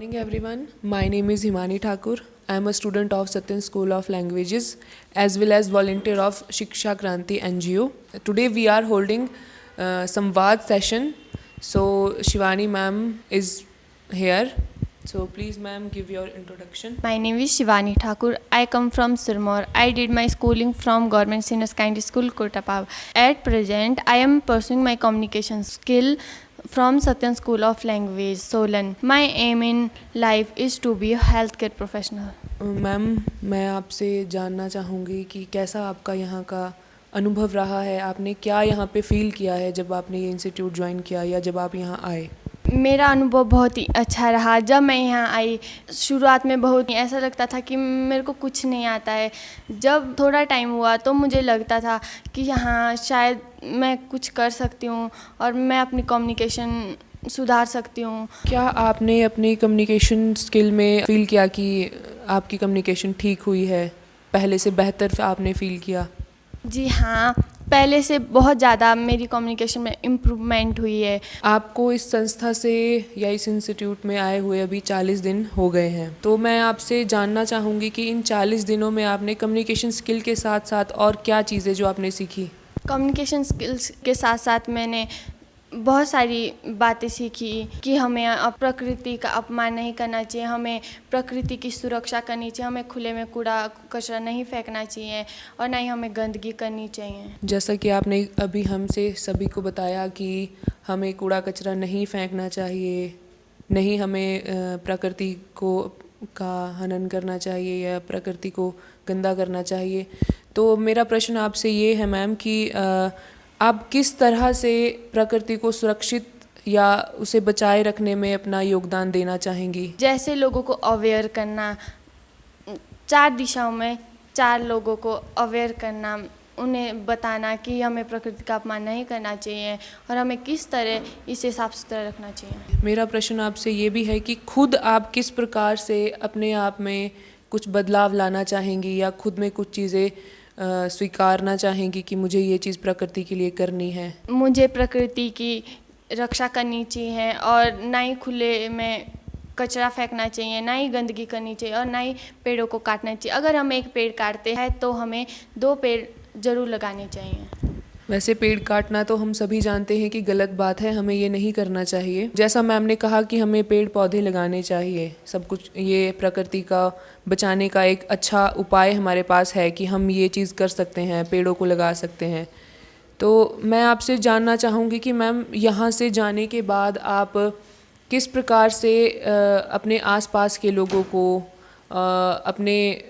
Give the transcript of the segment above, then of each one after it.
Morning everyone, my name is Himani Thakur. I am a student of Satyan School of Languages as well as volunteer of Shiksha Kranti NGO. Today we are holding Samvad session. So Shivani ma'am is here. So please ma'am give your introduction. My name is Shivani Thakur. I come from Sirmaur. I did my schooling from Government Senior Secondary School, Kotapav. At present, I am pursuing my communication skill from Satyan School of Language, Solan. My aim in life is to be a healthcare professional. Ma'am मैं आपसे जानना चाहूँगी कि कैसा आपका यहाँ का अनुभव रहा है, आपने क्या यहाँ पे फील किया है जब आपने ये इंस्टीट्यूट ज्वाइन किया या जब आप यहाँ आए। मेरा अनुभव बहुत ही अच्छा रहा। जब मैं यहाँ आई शुरुआत में बहुत ऐसा लगता था कि मेरे को कुछ नहीं आता है। जब थोड़ा टाइम हुआ तो मुझे लगता था कि यहाँ शायद मैं कुछ कर सकती हूँ और मैं अपनी कम्युनिकेशन सुधार सकती हूँ। क्या आपने अपनी कम्युनिकेशन स्किल में फील किया कि आपकी कम्युनिकेशन ठीक हुई है, पहले से बेहतर आपने फील किया? जी हाँ, पहले से बहुत ज़्यादा मेरी कम्युनिकेशन में इम्प्रूवमेंट हुई है। आपको इस संस्था से या इस इंस्टीट्यूट में आए हुए अभी 40 दिन हो गए हैं, तो मैं आपसे जानना चाहूँगी कि इन 40 दिनों में आपने कम्युनिकेशन स्किल के साथ साथ और क्या चीज़ें जो आपने सीखी? कम्युनिकेशन स्किल्स के साथ साथ मैंने बहुत सारी बातें सीखी कि हमें प्रकृति का अपमान नहीं करना चाहिए, हमें प्रकृति की सुरक्षा करनी चाहिए, हमें खुले में कूड़ा कचरा नहीं फेंकना चाहिए और ना ही हमें गंदगी करनी चाहिए। जैसा कि आपने अभी हमसे सभी को बताया कि हमें कूड़ा कचरा नहीं फेंकना चाहिए, नहीं हमें प्रकृति का हनन करना चाहिए या प्रकृति को गंदा करना चाहिए, तो मेरा प्रश्न आपसे ये है मैम कि आप किस तरह से प्रकृति को सुरक्षित या उसे बचाए रखने में अपना योगदान देना चाहेंगी? जैसे लोगों को अवेयर करना, 4 दिशाओं में 4 लोगों को अवेयर करना, उन्हें बताना कि हमें प्रकृति का अपमान नहीं करना चाहिए और हमें किस तरह इसे साफ सुथरा रखना चाहिए। मेरा प्रश्न आपसे ये भी है कि खुद आप किस प्रकार से अपने आप में कुछ बदलाव लाना चाहेंगी या खुद में कुछ चीज़ें स्वीकारना चाहेंगी कि मुझे ये चीज़ प्रकृति के लिए करनी है? मुझे प्रकृति की रक्षा करनी चाहिए और ना ही खुले में कचरा फेंकना चाहिए, ना ही गंदगी करनी चाहिए और ना ही पेड़ों को काटना चाहिए। अगर हम एक पेड़ काटते हैं तो हमें 2 पेड़ ज़रूर लगाने चाहिए। वैसे पेड़ काटना तो हम सभी जानते हैं कि गलत बात है, हमें ये नहीं करना चाहिए। जैसा मैम ने कहा कि हमें पेड़ पौधे लगाने चाहिए, सब कुछ ये प्रकृति का बचाने का एक अच्छा उपाय हमारे पास है कि हम ये चीज़ कर सकते हैं, पेड़ों को लगा सकते हैं। तो मैं आपसे जानना चाहूँगी कि मैम यहाँ से जाने के बाद आप किस प्रकार से अपने आसपास के लोगों को, अपने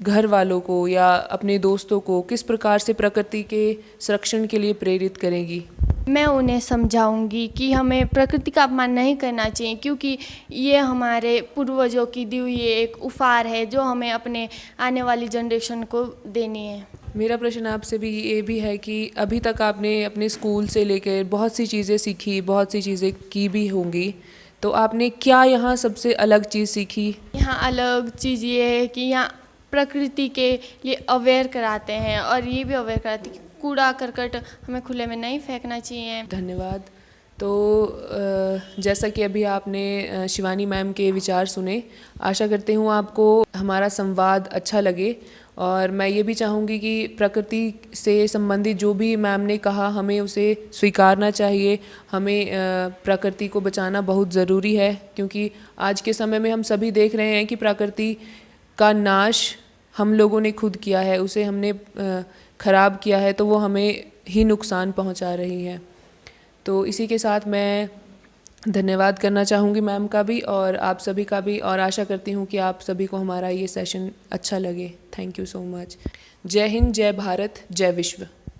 घर वालों को या अपने दोस्तों को किस प्रकार से प्रकृति के संरक्षण के लिए प्रेरित करेंगी? मैं उन्हें समझाऊंगी कि हमें प्रकृति का अपमान नहीं करना चाहिए, क्योंकि ये हमारे पूर्वजों की दी हुई एक उपहार है जो हमें अपने आने वाली जनरेशन को देनी है। मेरा प्रश्न आपसे भी ये भी है कि अभी तक आपने अपने स्कूल से लेकर बहुत सी चीज़ें सीखी, बहुत सी चीज़ें की भी होंगी, तो आपने क्या यहाँ सबसे अलग चीज़ सीखी? यहाँ अलग चीज़ ये है कि यहाँ प्रकृति के लिए अवेयर कराते हैं और ये भी अवेयर कराते हैं कि कूड़ा करकट हमें खुले में नहीं फेंकना चाहिए। धन्यवाद। तो जैसा कि अभी आपने शिवानी मैम के विचार सुने, आशा करती हूँ आपको हमारा संवाद अच्छा लगे और मैं ये भी चाहूँगी कि प्रकृति से संबंधित जो भी मैम ने कहा हमें उसे स्वीकारना चाहिए। हमें प्रकृति को बचाना बहुत ज़रूरी है, क्योंकि आज के समय में हम सभी देख रहे हैं कि प्रकृति का नाश हम लोगों ने खुद किया है, उसे हमने ख़राब किया है, तो वो हमें ही नुकसान पहुंचा रही है। तो इसी के साथ मैं धन्यवाद करना चाहूँगी मैम का भी और आप सभी का भी, और आशा करती हूँ कि आप सभी को हमारा ये सेशन अच्छा लगे। Thank you so much. जय हिंद, जय भारत, जय विश्व।